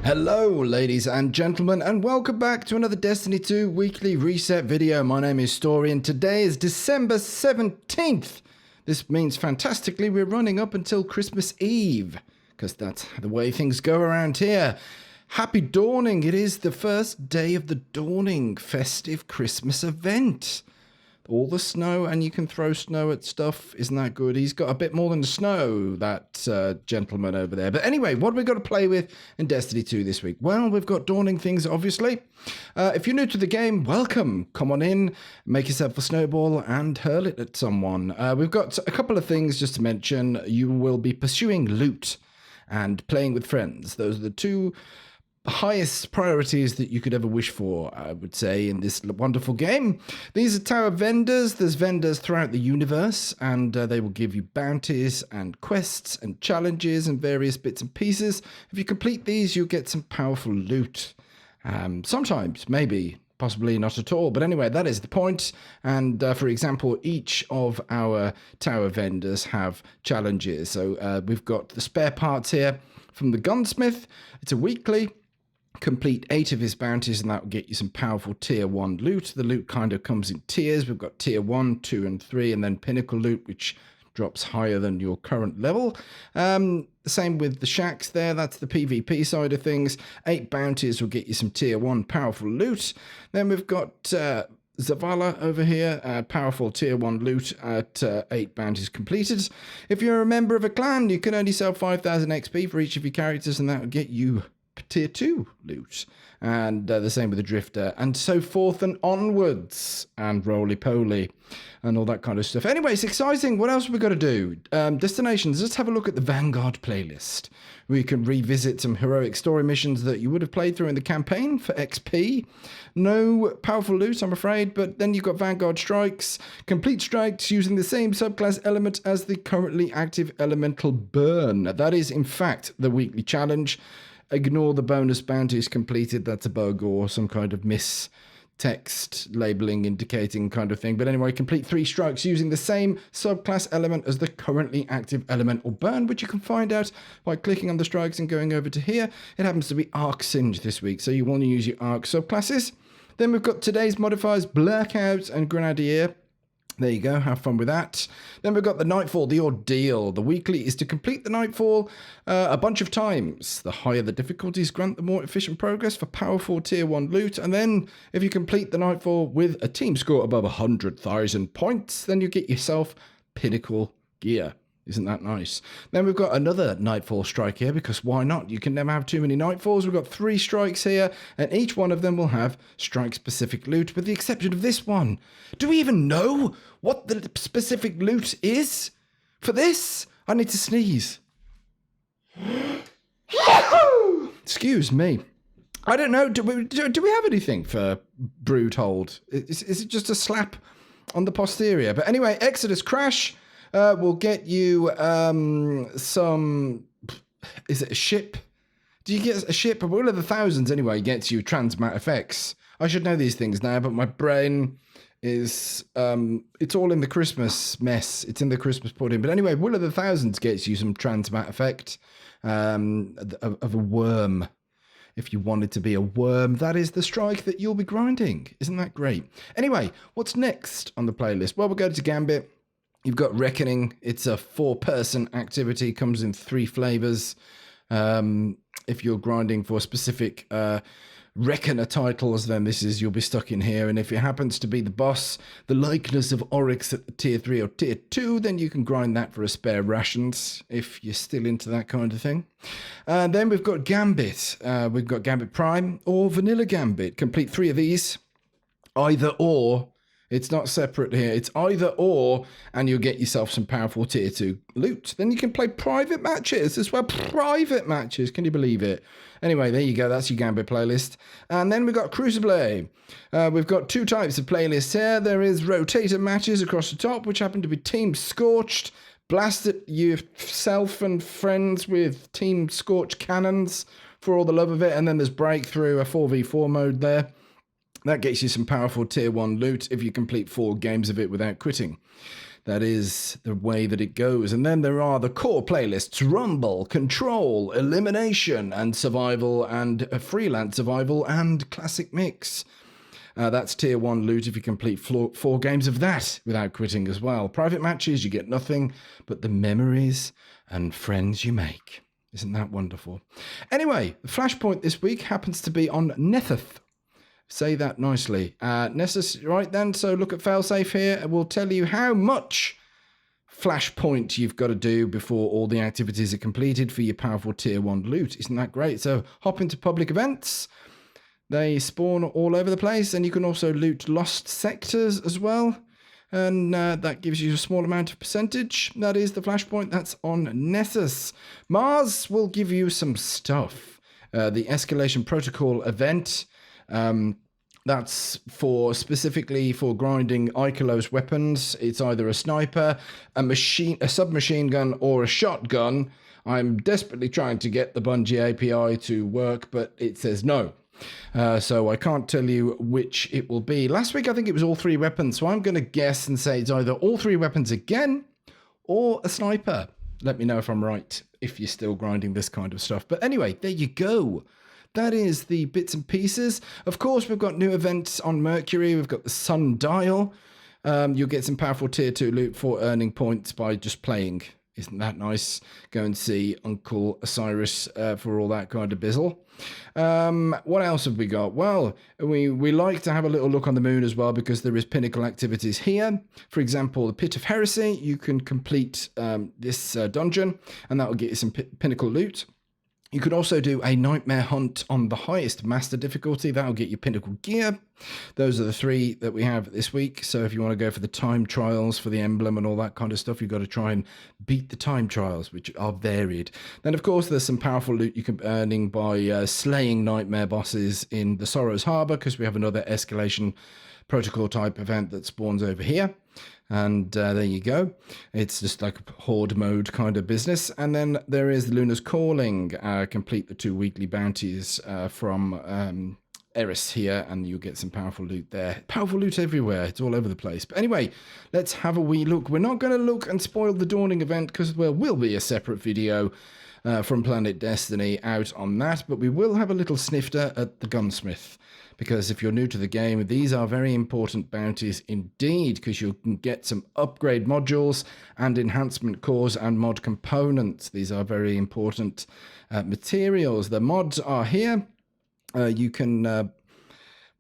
Hello ladies and gentlemen, and welcome back to another Destiny 2 weekly reset video. My name is Story and today is December 17th. This means fantastically we're running up until Christmas Eve, because that's the way things go around here. Happy dawning, it is the first day of the dawning festive Christmas event. All the snow, and you can throw snow at stuff. Isn't that good? He's got a bit more than the snow, that gentleman over there. But anyway, what have we got to play with in Destiny 2 this week? Well, we've got dawning things, obviously. If you're new to the game, welcome. Come on in, make yourself a snowball, and hurl it at someone. We've got a couple of things just to mention. You will be pursuing loot and playing with friends. Those are the two highest priorities that you could ever wish for, I would say, in this wonderful game. These are tower vendors. There's vendors throughout the universe, and they will give you bounties and quests and challenges and various bits and pieces. If you complete these, you'll get some powerful loot. Sometimes, maybe, possibly not at all. But anyway, that is the point. And for example, each of our tower vendors have challenges. So we've got the spare parts here from the gunsmith. It's a weekly. Complete 8 of his bounties and that will get you some powerful tier 1 loot. The loot kind of comes in tiers. We've got tier 1, 2 and 3 and then pinnacle loot, which drops higher than your current level. Same with the shacks there. That's the PvP side of things. 8 bounties will get you some tier 1 powerful loot. Then we've got Zavala over here, powerful tier 1 loot at 8 bounties completed. If you're a member of a clan, you can only sell 5,000 XP for each of your characters and that will get you tier 2 loot, and the same with the drifter, and so forth and onwards, and roly-poly and all that kind of stuff. Anyway, it's exciting. What else have we got to do? Destinations. Let's have a look at the Vanguard playlist. We can revisit some heroic story missions that you would have played through in the campaign for XP. No powerful loot, I'm afraid, but then you've got Vanguard strikes. Complete strikes using the same subclass element as the currently active elemental burn. That is, in fact, the weekly challenge. Ignore the bonus bounties completed. That's a bug or some kind of text labeling indicating kind of thing. But anyway, complete 3 strikes using the same subclass element as the currently active elemental burn, which you can find out by clicking on the strikes and going over to here. It happens to be Arc Singe this week, so you want to use your Arc subclasses. Then we've got today's modifiers, Blackout and Grenadier. There you go, have fun with that. Then we've got the Nightfall, the Ordeal. The weekly is to complete the Nightfall a bunch of times. The higher the difficulties grant the more efficient progress for powerful tier 1 loot. And then if you complete the Nightfall with a team score above 100,000 points, then you get yourself pinnacle gear. Isn't that nice? Then we've got another Nightfall strike here, because why not? You can never have too many Nightfalls. We've got 3 strikes here, and each one of them will have strike-specific loot, with the exception of this one. Do we even know what the specific loot is for this? I need to sneeze. Excuse me. I don't know. Do we have anything for Broodhold? Is it just a slap on the posterior? But anyway, Exodus Crash will get you some... Is it a ship? Do you get a ship? One of the thousands anyway gets you transmat effects. I should know these things now, but my brain is... it's all in the Christmas mess. It's in the Christmas pudding. But anyway, Will of the Thousands gets you some transmat effect of a worm. If you wanted to be a worm, that is the strike that you'll be grinding. Isn't that great? Anyway, what's next on the playlist? Well, we'll go to Gambit. You've got Reckoning. It's a 4-person activity. Comes in 3 flavors. If you're grinding for specific Reckoner titles, then you'll be stuck in here. And if it happens to be the boss, the likeness of Oryx at the tier 3 or tier 2, then you can grind that for a spare rations if you're still into that kind of thing. And then we've got Gambit. We've got Gambit Prime or Vanilla Gambit. Complete 3 of these. Either or. It's not separate here. It's either or, and you'll get yourself some powerful tier 2 loot. Then you can play private matches as well. Private matches. Can you believe it? Anyway, there you go. That's your Gambit playlist. And then we've got Crucible. We've got 2 types of playlists here. There is rotator matches across the top, which happen to be Team Scorched. Blast at yourself and friends with Team Scorched cannons for all the love of it. And then there's Breakthrough, a 4v4 mode there. That gets you some powerful tier 1 loot if you complete 4 games of it without quitting. That is the way that it goes. And then there are the core playlists: Rumble, Control, Elimination, and Survival, and Freelance Survival, and Classic Mix. That's tier 1 loot if you complete 4 games of that without quitting as well. Private matches, you get nothing but the memories and friends you make. Isn't that wonderful? Anyway, the flashpoint this week happens to be on Netheth. Say that nicely. Nessus, right then, so look at failsafe here, and we'll tell you how much flashpoint you've got to do before all the activities are completed for your powerful tier 1 loot. Isn't that great? So hop into public events. They spawn all over the place, and you can also loot lost sectors as well. And that gives you a small amount of percentage. That is the flashpoint. That's on Nessus. Mars will give you some stuff. The Escalation Protocol event. That's specifically for grinding Ikelos weapons. It's either a sniper, a submachine gun, or a shotgun. I'm desperately trying to get the Bungie API to work, but it says no. So I can't tell you which it will be. Last week I think it was all 3 weapons, so I'm going to guess and say it's either all 3 weapons again or a sniper. Let me know if I'm right, if you're still grinding this kind of stuff. But anyway, there you go. That is the bits and pieces. Of course, we've got new events on Mercury. We've got the Sundial. You'll get some powerful tier 2 loot for earning points by just playing. Isn't that nice? Go and see Uncle Osiris for all that kind of bizzle. What else have we got? Well, we like to have a little look on the moon as well, because there is pinnacle activities here. For example, the Pit of Heresy. You can complete this dungeon, and that will get you some pinnacle loot. You could also do a nightmare hunt on the highest master difficulty. That'll get you pinnacle gear. Those are the 3 that we have this week. So if you want to go for the time trials for the emblem and all that kind of stuff, you've got to try and beat the time trials, which are varied. Then, of course, there's some powerful loot you can be earning by slaying nightmare bosses in the Sorrows Harbor, because we have another Escalation Protocol type event that spawns over here. And there you go. It's just like a horde mode kind of business. And then there is the Luna's Calling. Complete the 2 weekly bounties from Eris here, and you'll get some powerful loot there. Powerful loot everywhere. It's all over the place. But anyway, let's have a wee look. We're not going to look and spoil the Dawning event, because there will be a separate video from Planet Destiny out on that. But we will have a little snifter at the Gunsmith, because if you're new to the game, these are very important bounties indeed, because you can get some upgrade modules and enhancement cores and mod components. These are very important materials. The mods are here. You can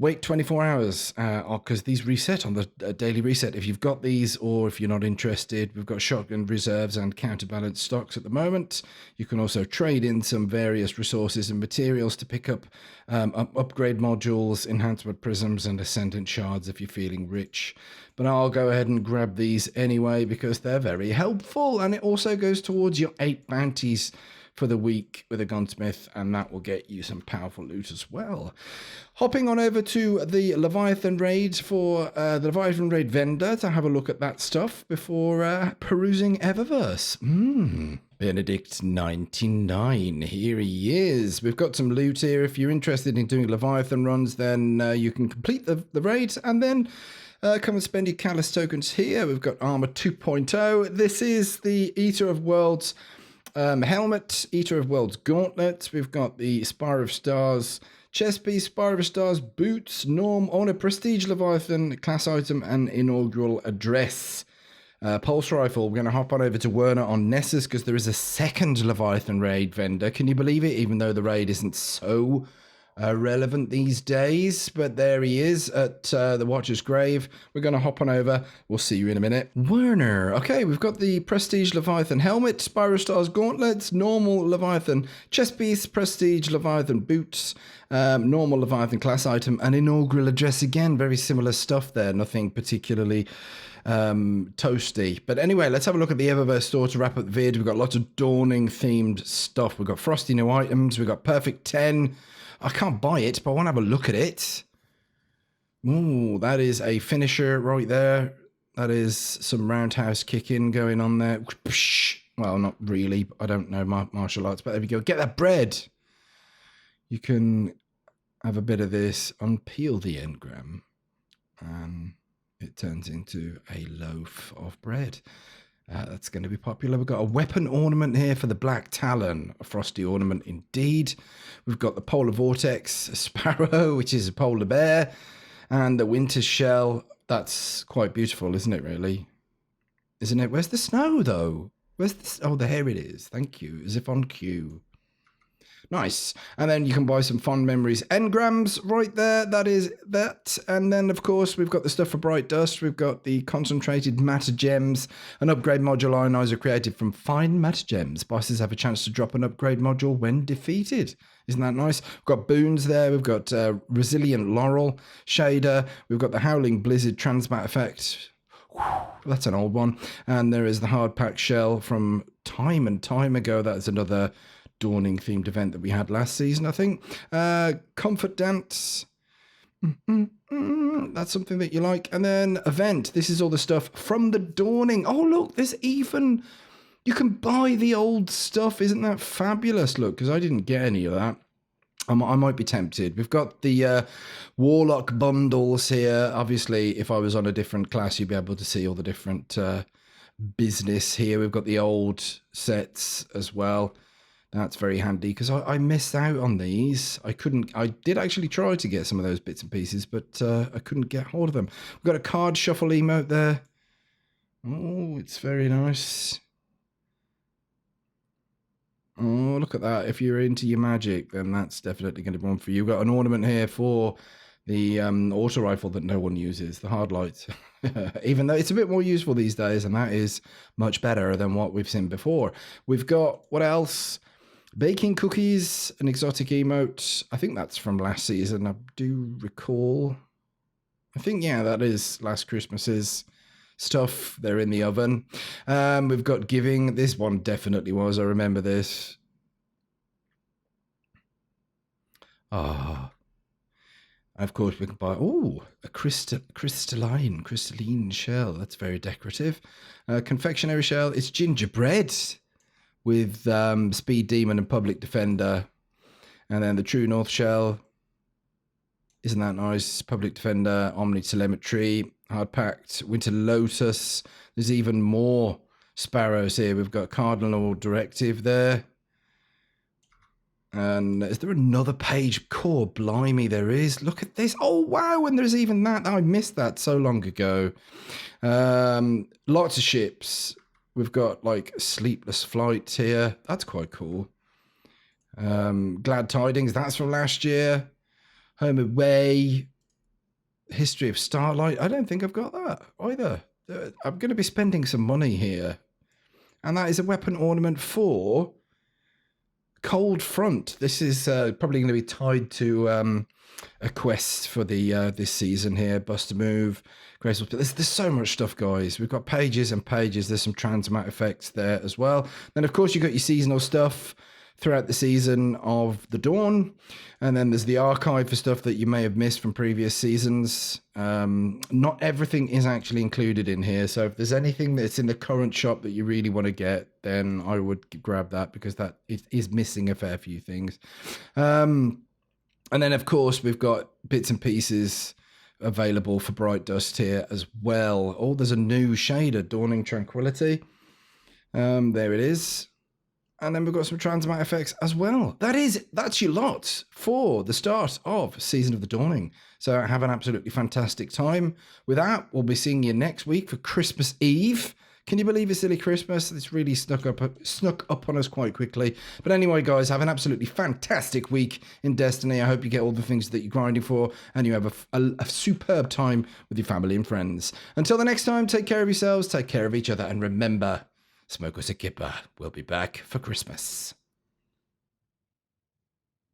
wait 24 hours, because these reset on the daily reset. If you've got these, or if you're not interested, we've got shotgun reserves and counterbalance stocks at the moment. You can also trade in some various resources and materials to pick up upgrade modules, enhancement prisms, and ascendant shards if you're feeling rich. But I'll go ahead and grab these anyway, because they're very helpful, and it also goes towards your 8 bounties for the week with a gunsmith, and that will get you some powerful loot as well. Hopping on over to the Leviathan raid for the Leviathan raid vendor to have a look at that stuff before perusing Eververse. Benedict 99, here he is. We've got some loot here. If you're interested in doing Leviathan runs, then you can complete the raid, and then come and spend your Callus tokens here. We've got Armor 2.0. This is the Eater of Worlds helmet, Eater of Worlds gauntlet. We've got the Spire of Stars chest piece, Spire of Stars boots, Norm, Honor, Prestige Leviathan, class item, and inaugural address. Pulse rifle. We're going to hop on over to Werner on Nessus, because there is a second Leviathan raid vendor. Can you believe it? Even though the raid isn't so relevant these days, but there he is at the Watcher's Grave. We're going to hop on over. We'll see you in a minute. Werner. Okay, we've got the Prestige Leviathan helmet, Spyro Stars gauntlets, normal Leviathan chest piece, Prestige Leviathan boots, normal Leviathan class item, and inaugural address again. Very similar stuff there. Nothing particularly toasty. But anyway, let's have a look at the Eververse store to wrap up the vid. We've got lots of Dawning themed stuff. We've got frosty new items. We've got Perfect 10. I can't buy it, but I want to have a look at it. Ooh, that is a finisher right there. That is some roundhouse kicking going on there. Well, not really. I don't know martial arts, but there we go. Get that bread. You can have a bit of this, unpeel the engram, and it turns into a loaf of bread. That's going to be popular. We've got a weapon ornament here for the Black Talon, a frosty ornament indeed. We've got the polar vortex, a sparrow, which is a polar bear, and the winter shell. That's quite beautiful, isn't it, really? Isn't it? Where's the snow, though? Where's this? Oh, there it is. Thank you. As if on cue. Nice. And then you can buy some Fond Memories engrams right there. That is that. And then, of course, we've got the stuff for Bright Dust. We've got the concentrated matter gems. An upgrade module ionizer created from fine matter gems. Bosses have a chance to drop an upgrade module when defeated. Isn't that nice? We've got boons there. We've got Resilient Laurel shader. We've got the Howling Blizzard transmat effect. That's an old one. And there is the hard pack shell from time and time ago. That's another Dawning themed event that we had last season, I think. Comfort Dance. That's something that you like. And then event. This is all the stuff from the Dawning. Oh, look, there's even... You can buy the old stuff. Isn't that fabulous? Look, because I didn't get any of that. I might be tempted. We've got the Warlock bundles here. Obviously, if I was on a different class, you'd be able to see all the different business here. We've got the old sets as well. That's very handy because I missed out on these. I did actually try to get some of those bits and pieces, but I couldn't get hold of them. We've got a card shuffle emote there. Oh, it's very nice. Oh, look at that. If you're into your magic, then that's definitely going to be one for you. We've got an ornament here for the auto rifle that no one uses, the hard light. Even though it's a bit more useful these days, and that is much better than what we've seen before. We've got, what else? Baking cookies, an exotic emote. I think that's from last season. I do recall. I think, yeah, that is last Christmas's stuff. They're in the oven. We've got giving. This one definitely was. I remember this. Ah. Of course, we can buy, a crystalline shell. That's very decorative. Confectionery shell. It's gingerbread with Speed Demon and Public Defender. And then the True North shell. Isn't that nice? Public Defender, Omni Telemetry, Hard Packed, Winter Lotus. There's even more sparrows here. We've got Cardinal Directive there. And is there another page? Core blimey, there is. Look at this. Oh, wow. And there's even that. I missed that so long ago. Lots of ships. We've got like Sleepless Flight here. That's quite cool. Glad Tidings. That's from last year. Home Away. History of Starlight. I don't think I've got that either. I'm going to be spending some money here. And that is a weapon ornament for Cold Front. This is probably going to be tied to a quest for the this season here. Bust a Move. Graceful. There's so much stuff, guys. We've got pages and pages. There's some transmat effects there as well. Then, of course, you've got your seasonal stuff throughout the season of the Dawn. And then there's the archive for stuff that you may have missed from previous seasons. Not everything is actually included in here. So if there's anything that's in the current shop that you really want to get, then I would grab that because that it is missing a fair few things. And then, of course, we've got bits and pieces available for Bright Dust here as well. Oh, there's a new shader, Dawning Tranquility. There it is. And then we've got some transmat effects as well. That's your lot for the start of Season of the Dawning. So have an absolutely fantastic time. With that, we'll be seeing you next week for Christmas Eve. Can you believe it's silly Christmas? It's really snuck up on us quite quickly. But anyway, guys, have an absolutely fantastic week in Destiny. I hope you get all the things that you're grinding for and you have a superb time with your family and friends. Until the next time, take care of yourselves, take care of each other, and remember, smoke us a kipper. We'll be back for Christmas.